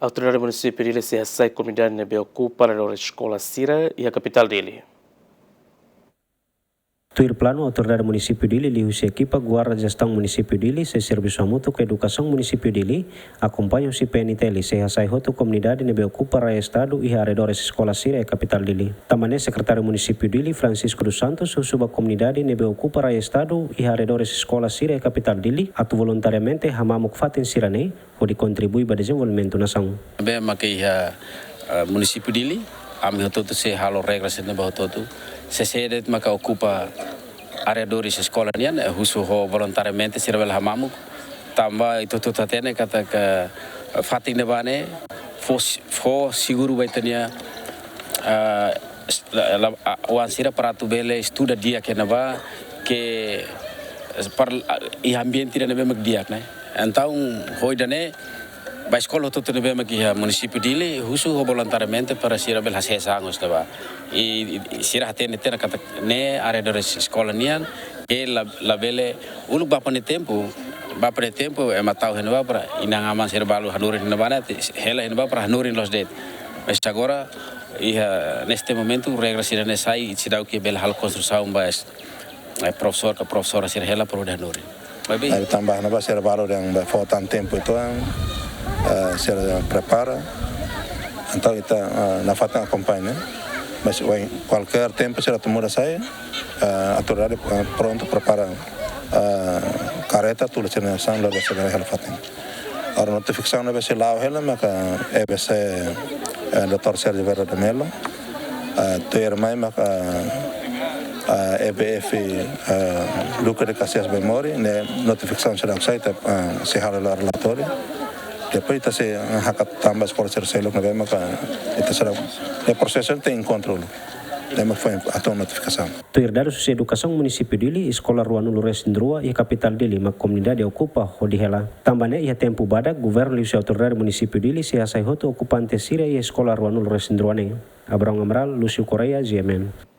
A autoridade municipal dele se recebe a comunidade de ocupa a escola Sira e a capital dele. Tuir plano autoridade município dele liu se equipa guarda gestão município dele se serviço mútuo com educação município dele acompanha o CPNTL se hasai hoto comunidade nebe ocupa raia estado e arredores escola Sira e capital dele. Tamane secretário município dele Francisco dos Santos suba comunidade nebe ocupa raia estado e arredores escola Sira e capital dele atu voluntariamente hamamuk faten sirane pode contribui para desenvolvimento nação. Bem makai município dele ami hoto se halo regras nebe hoto se sede maka ocupa arredores escola nian husu ho voluntariamente sirvel hamamuk tamba itu tatene kata ke fating nebane fo seguro baitania wan sira paratu bele estuda dia que nava que par e ambiente ne be magdiak né então hoidane ba escola to ne be magi município dele husu ho voluntariamente para sirvel hasesangos nava e sira hatene tena kata ne arredores escola nian e la bele uluk bapane tempo é matar o renova para inangaman serbalu hanurin renova hela renova para hanurin los det mas agora neste momento regra sira ne sai cidau que bel hal construção bas professora sira hela para hanurin aí tambah nova serbalu yang faltam tempo itu sira prepara então kita na fatan acompanha mas qualquer tempo será tomada saya autoridade pronto prepara careta tudo cerna sang lalu cerna hal fatin or notificação na base lao hela maka EBC Dr. Sergio Vera de Melo tuer mai maka EBF Luca de Caxias Memori ne notificação será site se hal relatório depois ita se hakat tambah sekolah serselok na bema maka ita será o processo tem controle. Lembra foi a notificação. Tuir dados educação município dele escola Ruanulu Resindrua e a capital dele ma comunidade ocupa hodihela. Tambane ia tempo bada governo liu se autoridade município dele se asai hoto ocupante sira e escola Ruanulu Resindrua ne. Abraham Amral, Lucio Correia, GMM.